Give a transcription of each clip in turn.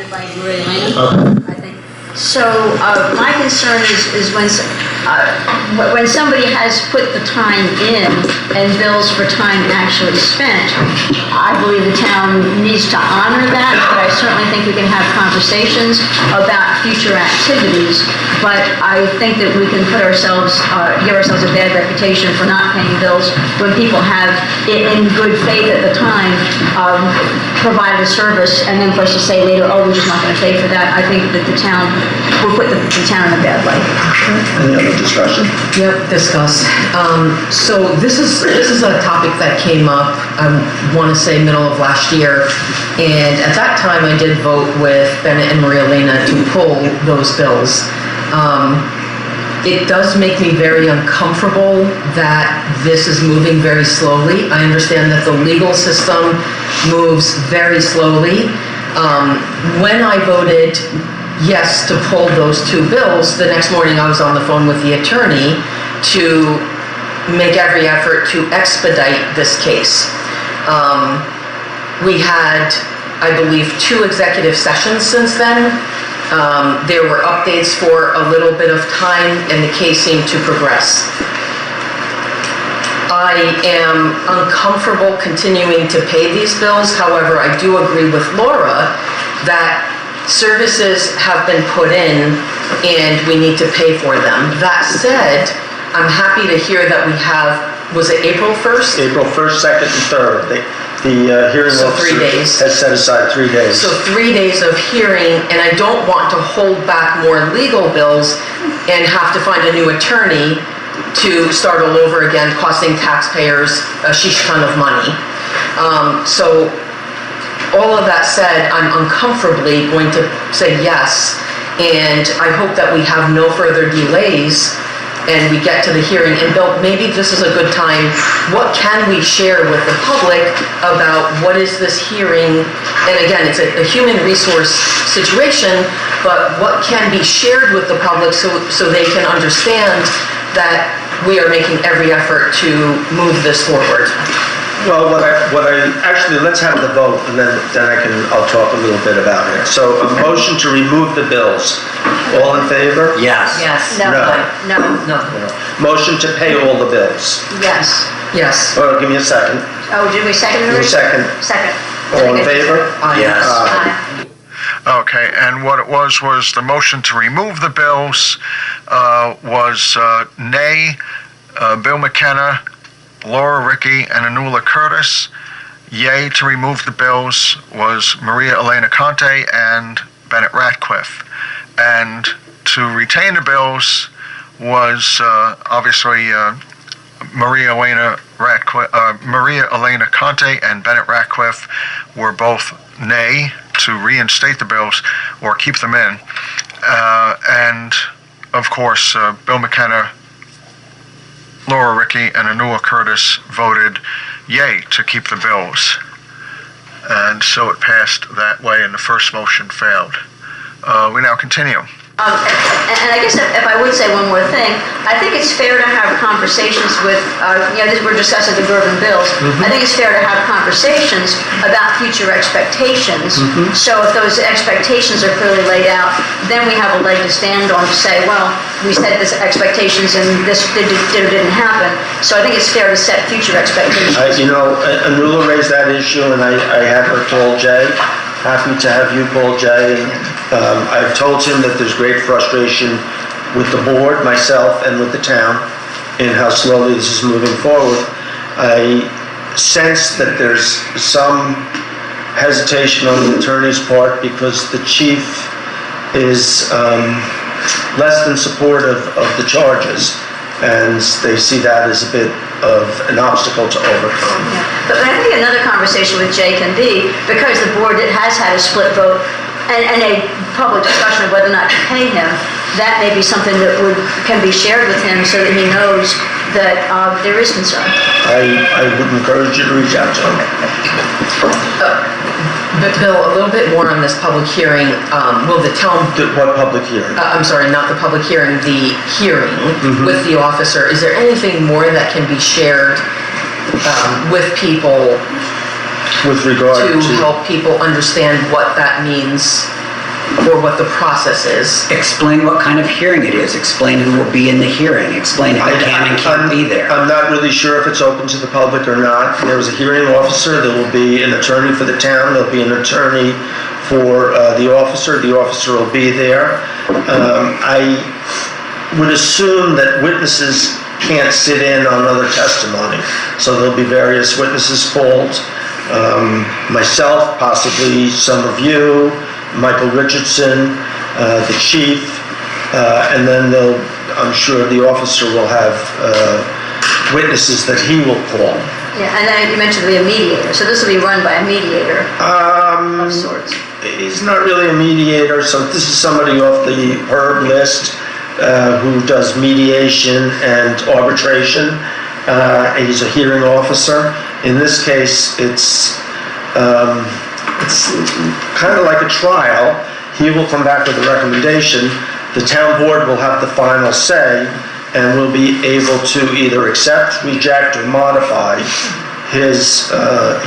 represented by Maria Lane. Okay. I think. So my concern is when somebody has put the time in and bills for time actually spent, I believe the town needs to honor that, but I certainly think we can have conversations about future activities. But I think that we can put ourselves, give ourselves a bad reputation for not paying bills when people have, in good faith at the time, provided a service, and then for us to say later, oh, we're just not going to pay for that. I think that the town will put the town in a bad light. Any other discussion? Yep, discuss. So this is a topic that came up, I want to say middle of last year, and at that time I did vote with Bennett and Maria Elena to pull those bills. It does make me very uncomfortable that this is moving very slowly. I understand that the legal system moves very slowly. When I voted yes to pull those two bills, the next morning I was on the phone with the attorney to make every effort to expedite this case. We had, I believe, 2 executive sessions since then. There were updates for a little bit of time and the case seemed to progress. I am uncomfortable continuing to pay these bills. However, I do agree with Laura that services have been put in and we need to pay for them. That said, I'm happy to hear that we have, was it April 1st? April 1st, 2nd, and 3rd. The hearing So officer 3 days. has set aside 3 days. So 3 days of hearing, and I don't want to hold back more legal bills and have to find a new attorney to start all over again, costing taxpayers a sheesh ton of money. So all of that said, I'm uncomfortably going to say yes, and I hope that we have no further delays and we get to the hearing. And Bill, maybe this is a good time. What can we share with the public about what is this hearing? And again, it's a human resource situation, but what can be shared with the public so they can understand that we are making every effort to move this forward? Well, actually, let's have the vote, and then I'll talk a little bit about it. So, a motion to remove the bills. All in favor? Yes. Yes. No. No. Motion to pay all the bills. Yes. Yes. Oh, give me a second. Oh, did we second it? Give me a second. Second. All in favor? Yes. Aye. Okay, and what it was the motion to remove the bills was nay, Bill McKenna, Laura Rickey, and Anula Curtis. Yay to remove the bills was Maria Elena Conte and Bennett Ratcliffe. And to retain the bills was obviously Maria Elena Conte and Bennett Ratcliffe were both nay to reinstate the bills or keep them in. And of course, Bill McKenna, Laura Rickey, and Anula Curtis voted yay to keep the bills. And so it passed that way and the first motion failed. We now continue. And I guess if I would say one more thing, I think it's fair to have conversations with, we're discussing the Gervin bills. I think it's fair to have conversations about future expectations. So if those expectations are clearly laid out, then we have a leg to stand on to say, well, we set this expectations and this didn't happen. So I think it's fair to set future expectations. Anula raised that issue, and I had her call Jay. Happy to have you call Jay. I've told him that there's great frustration with the board, myself, and with the town in how slowly this is moving forward. I sense that there's some hesitation on the attorney's part because the chief is less than supportive of the charges, and they see that as a bit of an obstacle to overcome. Yeah. But I think another conversation with Jay can be, because the board has had a split vote and a public discussion of whether or not to pay him, that may be something that can be shared with him so that he knows that there is concern. I would encourage you to reach out to him. But Bill, a little bit more on this public hearing. Will the town... What public hearing? I'm sorry, not the public hearing, the hearing with the officer. Is there anything more that can be shared with people With regard to help people understand what that means or what the process is. Explain what kind of hearing it is. Explain who will be in the hearing. Explain who can and can't be there. I'm not really sure if it's open to the public or not. There was a hearing officer, there will be an attorney for the town, there'll be an attorney for the officer will be there. I would assume that witnesses can't sit in on other testimony, so there'll be various witnesses called. Myself, possibly some of you, Michael Richardson, the chief, and then I'm sure the officer will have witnesses that he will call. Yeah, and then you mentioned the mediator, so this will be run by a mediator of sorts. He's not really a mediator, so this is somebody off the HERB list who does mediation and arbitration. He's a hearing officer. In this case, it's kind of like a trial. He will come back with a recommendation. The town board will have the final say and will be able to either accept, reject, or modify his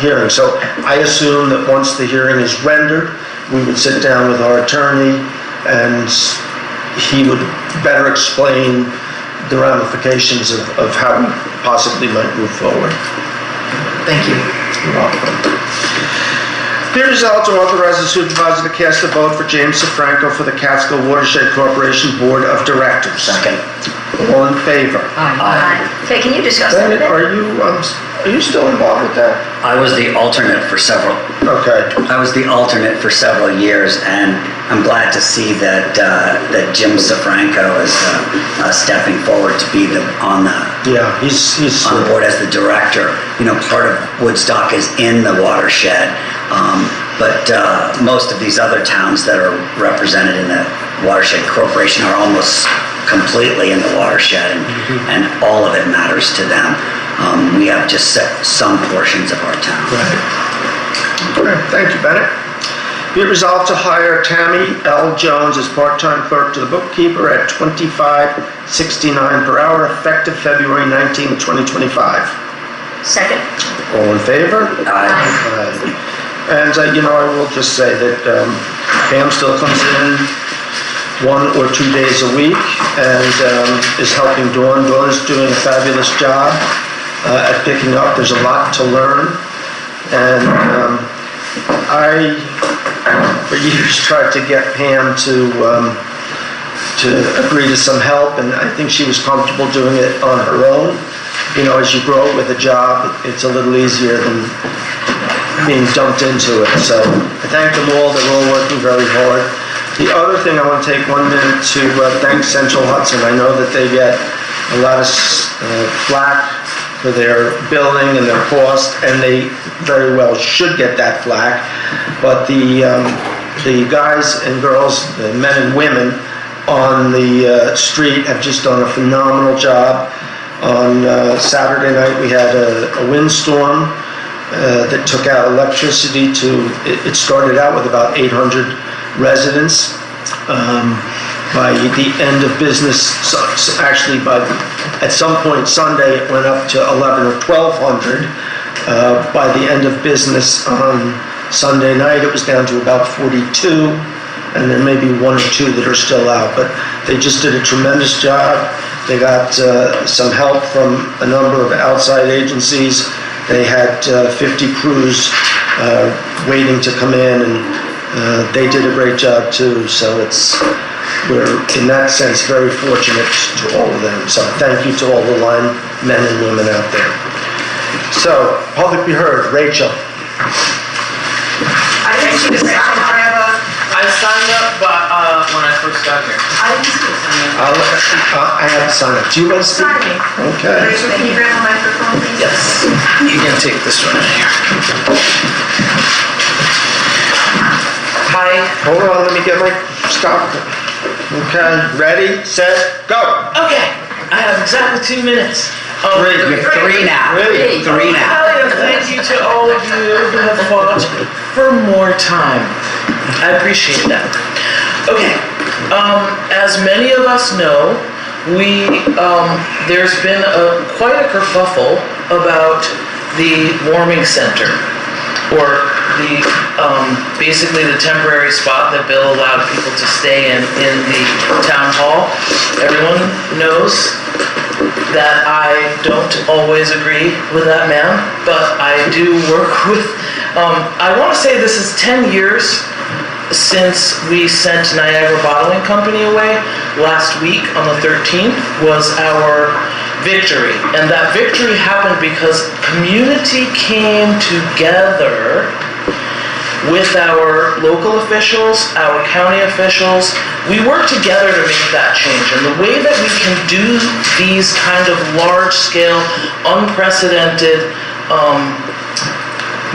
hearing. So I assume that once the hearing is rendered, we would sit down with our attorney and he would better explain the ramifications of how we possibly might move forward. Thank you. You're welcome. Be resolved to authorize the supervisor to cast a vote for James DeFranco for the Catskill Watershed Corporation Board of Directors. Second. All in favor? Aye. Okay, can you discuss that a Bennett, bit? are you still involved with that? I was the alternate for several years, and I'm glad to see that Jim Safranco is stepping forward to be on He's board as the director. You know, part of Woodstock is in the watershed, but most of these other towns that are represented in the Watershed Corporation are almost completely in the watershed, and all of it matters to them. We have just some portions of our town. Right. Okay, thank you, Bennett. Be it resolved to hire Tammy L. Jones as part-time clerk to the bookkeeper at $25.69 per hour, effective February 19, 2025. Second. All in favor? Aye. And, I will just say that Pam still comes in 1 or 2 days a week and is helping Dawn. Dawn is doing a fabulous job at picking up. There's a lot to learn. And I, for years, tried to get Pam to agree to some help, and I think she was comfortable doing it on her own. You know, as you grow with a job, it's a little easier than being dumped into it. So I thank them all. They're all working very hard. The other thing, I want to take 1 minute to thank Central Hudson. I know that they get a lot of flack for their billing and their cost, and they very well should get that flack. But the guys and girls, the men and women on the street have just done a phenomenal job. On Saturday night, we had a windstorm that took out electricity it started out with about 800 residents. By the end of business, actually at some point Sunday, it went up to 11 or 1,200. By the end of business on Sunday night, it was down to about 42, and there may be 1 or 2 that are still out, but they just did a tremendous job. They got some help from a number of outside agencies. They had 50 crews waiting to come in, and they did a great job too. So we're in that sense very fortunate to all of them. So thank you to all the line men and women out there. So, public be heard. Rachel. I didn't see the section. I signed up, but when I first got here. I didn't see the sign up. I have to sign up. Do you want to speak? Sign me. Okay. Rachel, can you grab the microphone, please? Yes. You can take this one in here. Hi. Hold on, let me get my stop. Okay, ready, set, go. Okay, I have exactly 2 minutes. Three. You have 3 now. Really? 3 now. Thank you to all of you who have fought for more time. I appreciate that. Okay, as many of us know, there's been quite a kerfuffle about the warming center, or basically the temporary spot that Bill allowed people to stay in the town hall. Everyone knows that I don't always agree with that man, but I do work with, I want to say this is 10 years since we sent Niagara Bottling Company away. Last week on the 13th was our victory, and that victory happened because community came together with our local officials, our county officials. We work together to make that change, and the way that we can do these kind of large-scale, unprecedented,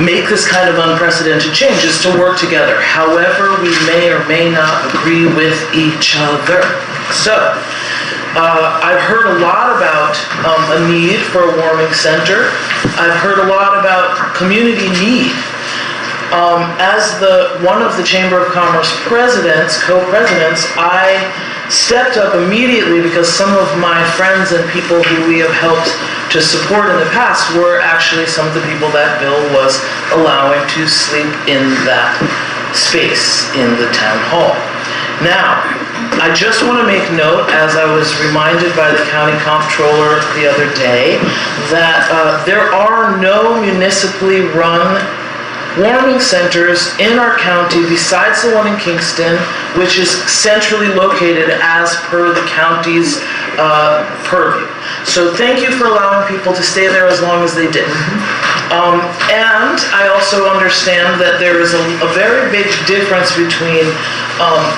make this kind of unprecedented change is to work together, however we may or may not agree with each other. So, I've heard a lot about a need for a warming center. I've heard a lot about community need. As one of the Chamber of Commerce presidents, co-presidents, I stepped up immediately because some of my friends and people who we have helped to support in the past were actually some of the people that Bill was allowing to sleep in that space in the town hall. Now, I just want to make note, as I was reminded by the county comptroller the other day, that there are no municipally run warming centers in our county besides the one in Kingston, which is centrally located as per the county's purview. So thank you for allowing people to stay there as long as they did. And I also understand that there is a very big difference between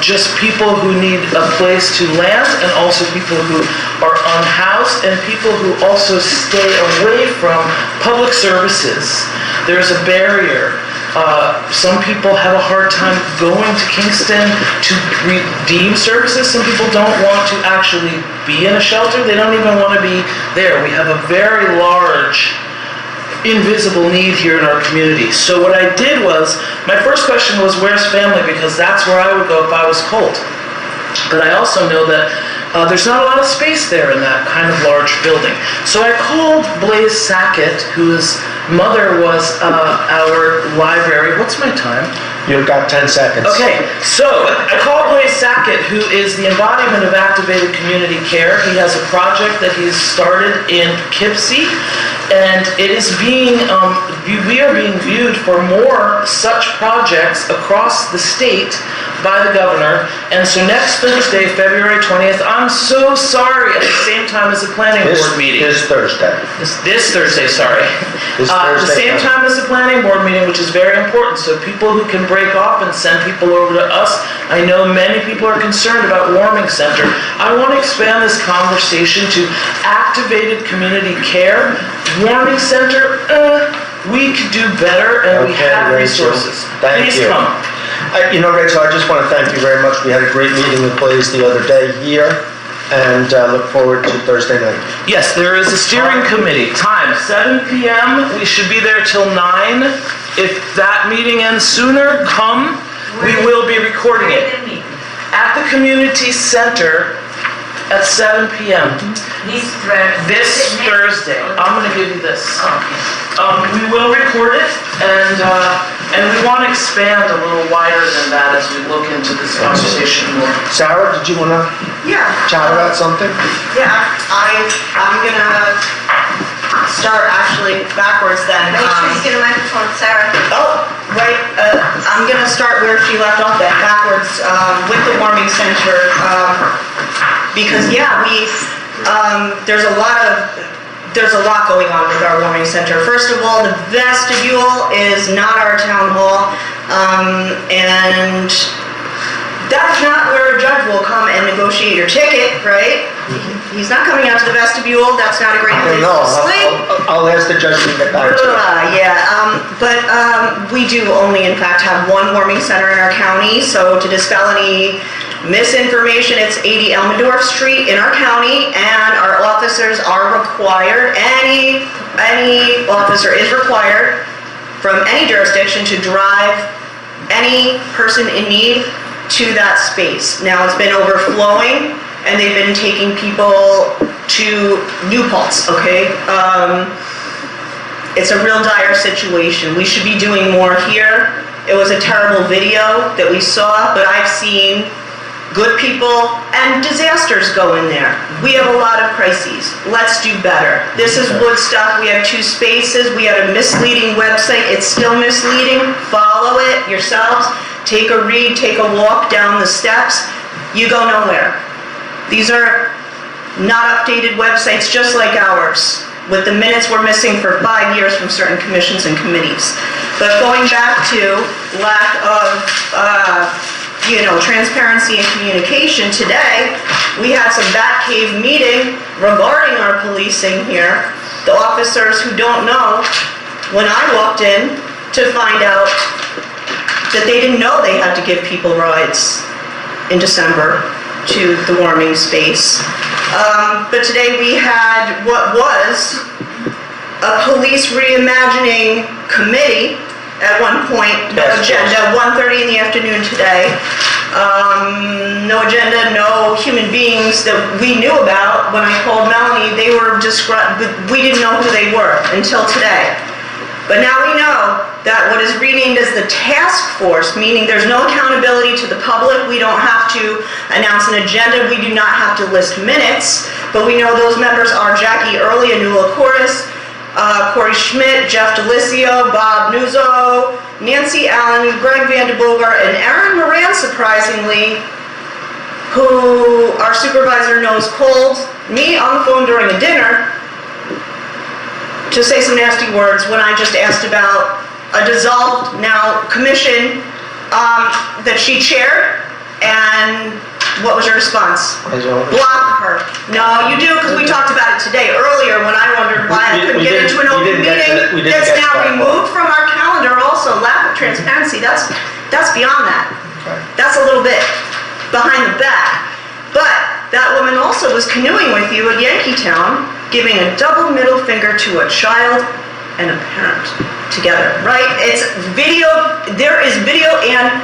just people who need a place to land and also people who are unhoused and people who also stay away from public services. There's a barrier. Some people have a hard time going to Kingston to redeem services. Some people don't want to actually be in a shelter. They don't even want to be there. We have a very large invisible need here in our community. So what I did was, my first question was, where's family? Because that's where I would go if I was cold. But I also know that there's not a lot of space there in that kind of large building. So I called Blaise Sackett, whose mother was our library. What's my time? You've got 10 seconds. Okay, so I called Blaise Sackett, who is the embodiment of activated community care. He has a project that he's started in Poughkeepsie, and it is being, we are being viewed for more such projects across the state by the governor. And so next Thursday, February 20th, I'm so sorry, at the same time as the planning board meeting. This Thursday. This Thursday, sorry. At the same time as the planning board meeting, which is very important, so people who can break off and send people over to us. I know many people are concerned about warming center. I want to expand this conversation to activated community care. Warming center, we could do better, and we have Rachel. resources. Thank Please you. come. Rachel, I just want to thank you very much. We had a great meeting with Blaise the other day here, and look forward to Thursday night. Yes, there is a steering committee. Time, 7 p.m. We should be there till 9. If that meeting ends sooner, come. We will be recording it. At the community center at 7 p.m. This Thursday. I'm going to give you this. We will record it, and we want to expand a little wider than that as we look into this conversation more. Sarah, did you want to chat about something? Yeah, I'm gonna start actually backwards then. Make sure you get a microphone, Sarah. Oh, right, I'm gonna start where she left off then, backwards, with the warming center. Because yeah, there's a lot going on with our warming center. First of all, the vestibule is not our town hall, and that's not where a judge will come and negotiate your ticket, right? He's not coming out to the vestibule. That's not a great place to sleep. I'll ask the judge to get back to you. But we do only, in fact, have one warming center in our county. So to dispel any misinformation, it's 80 Elmendorf Street in our county, and our officers are required. Any officer is required from any jurisdiction to drive any person in need to that space. Now it's been overflowing, and they've been taking people to New Paltz, okay? It's a real dire situation. We should be doing more here. It was a terrible video that we saw, but I've seen good people and disasters go in there. We have a lot of crises. Let's do better. This is Woodstock. We have 2 spaces. We had a misleading website. It's still misleading. Follow it yourselves. Take a read, take a walk down the steps. You go nowhere. These are not updated websites just like ours, with the minutes we're missing for 5 years from certain commissions and committees. But going back to lack of, transparency and communication, today, we had some Batcave meeting regarding our policing here. The officers who don't know, when I walked in to find out that they didn't know they had to give people rides in December to the warming space. But today we had what was a police reimagining committee at one point, no agenda, 1:30 in the afternoon today. No agenda, no human beings that we knew about. When I called Melanie, they were described, we didn't know who they were until today. But now we know that what is renamed as the task force, meaning there's no accountability to the public, we don't have to announce an agenda, we do not have to list minutes, but we know those members are Jackie Early, Anula Cordes, Corey Schmidt, Jeff DeLisio, Bob Nuzzo, Nancy Allen, Greg Vandeboger, and Aaron Moran, surprisingly, who our supervisor knows called me on the phone during a dinner to say some nasty words when I just asked about a dissolved now commission that she chaired, and what was your response? Block her. No, you do, because we talked about it today earlier when I wondered why I couldn't get into an open meeting. That's now removed from our calendar also. Lack of transparency, that's beyond that. That's a little bit behind the back. But that woman also was canoeing with you at Yankeetown, giving a double middle finger to a child and a parent together, right? It's video, there is video and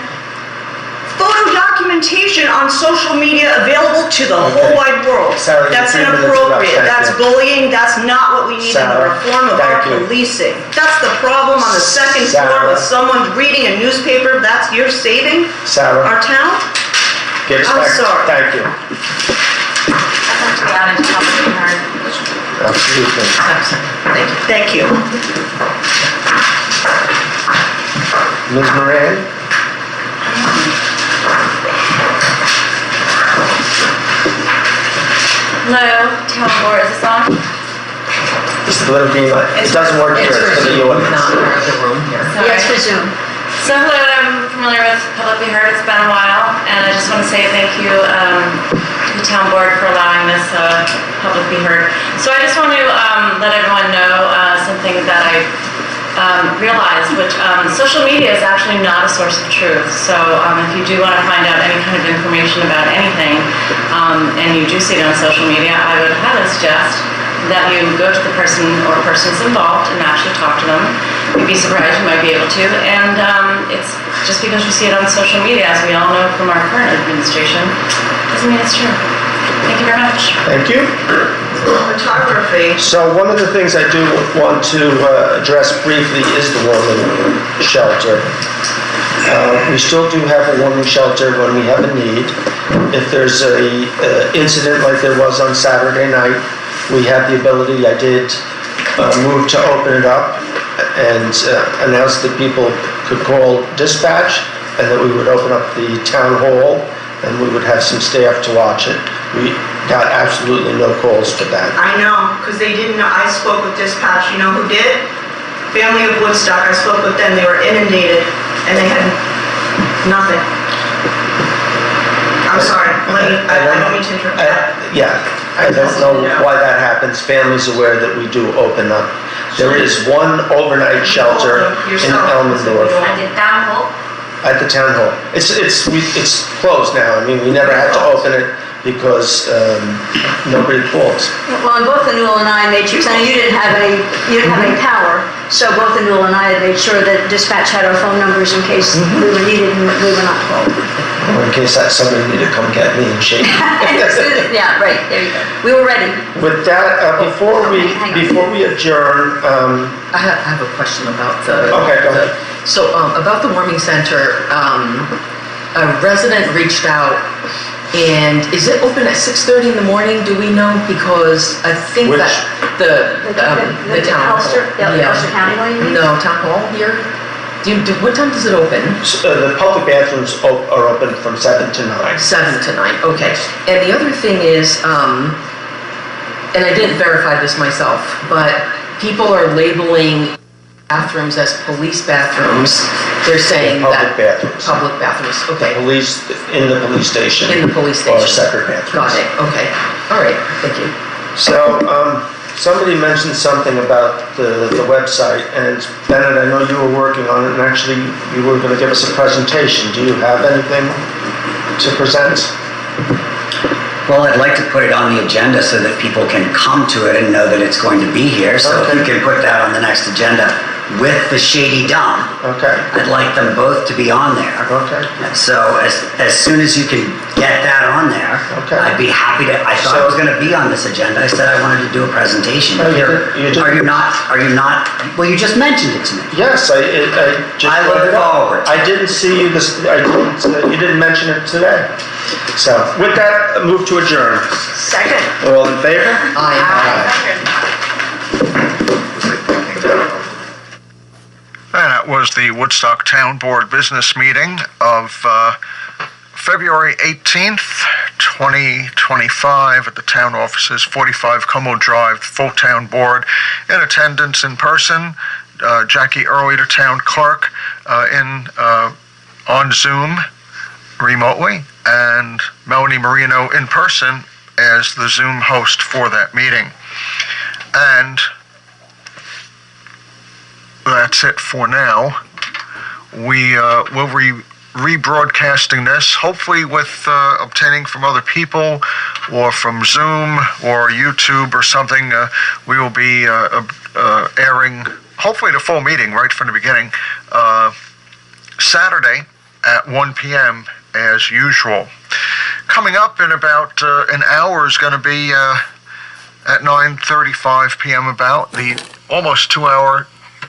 photo documentation on social media available to the whole wide world. Sarah, That's 3 minutes inappropriate, left. that's Thank you. bullying, that's not what we need in the Sarah, reform of our thank you. policing. That's the problem on the second floor with Sarah. someone reading a newspaper, that's you're saving Sarah, our town? get us I'm back. sorry. Thank you. Absolutely. Thank you. Ms. Moran? Hello, town board, is this on? Just let it be, it doesn't work here, it's for the audience. Not in the room here. Yes, resume. So hello, I'm familiar with Publicly Heard, it's been a while, and I just want to say thank you to the town board for allowing this Publicly Heard. So I just want to let everyone know something that I realized, which social media is actually not a source of truth. So if you do want to find out any kind of information about anything, and you do see it on social media, I would highly suggest that you go to the person or persons involved and actually talk to them. You'd be surprised, you might be able to. And it's just because you see it on social media, as we all know from our current administration, doesn't mean it's true. Thank you very much. Thank you. Photography. So one of the things I do want to address briefly is the warming shelter. We still do have a warming shelter when we have a need. If there's a incident like there was on Saturday night, we have the ability, I did move to open it up and announce that people could call dispatch and that we would open up the town hall and we would have some staff to watch it. We got absolutely no calls for that. I know, because they didn't know. I spoke with dispatch. You know who did? Family of Woodstock. I spoke with them. They were inundated, and they had nothing. I'm sorry. I don't mean to interrupt. I don't know why that happens. Families aware that we do open up. There is one overnight shelter in Elmendorf I did town hall. at the town hall. It's closed now. I mean, we never had to open it because nobody calls. Well, and both Anul and I made sure, because I know you didn't have any power, so both Anul and I had made sure that dispatch had our phone numbers in case we were needed and we were not called. in case that somebody needed to come get me and shake me. Yeah, right, there you go. We were ready. With that, before Hang on. we adjourn, I have a question about the. Okay, go ahead. So, about the warming center, a resident reached out, and is it open at 6:30 in the morning, do we know? Because I think Which- that the town hall. Ulster, the Yeah. Ulster County one, you mean? No, town hall here? What time does it open? the public bathrooms are open from 7 to 9. 7 to 9, okay. And the other thing is, and I didn't verify this myself, but people are labeling bathrooms as police bathrooms. They're saying that. Public bathrooms. Public bathrooms, okay. Police, in the police station. In the police station. Or separate bathrooms. Got it, okay. All right, thank you. So, somebody mentioned something about the website, and Bennett, I know you were working on it, and actually you were gonna give us a presentation. Do you have anything to present? Well, I'd like to put it on the agenda so that people can come to it and know that it's going to be here. So if you Okay. can put that on the next agenda with the Shady Dump, Okay, I'd like them both to be on there. okay. So as soon as you can get that on there, Okay. I'd be happy to, I thought I was gonna be on this agenda. I said I wanted to do a presentation. Oh, you did? Are you not, well, you just mentioned it to me. Yes, I just. I look brought it up. forward to I didn't see you you didn't mention it today. So, with that, move to adjourn. Second. All in favor? Aye. And that was the Woodstock Town Board Business Meeting of February 18th, 2025 at the town offices, 45 Como Drive, full town board in attendance in person. Jackie Early, the town clerk, on Zoom remotely, and Melanie Marino in person as the Zoom host for that meeting. And that's it for now. We will be rebroadcasting this, hopefully with obtaining from other people or from Zoom or YouTube or something. We will be airing, hopefully the full meeting right from the beginning, Saturday at 1 p.m. as usual. Coming up in about an hour is going to be at 9:35 p.m. about the almost 2-hour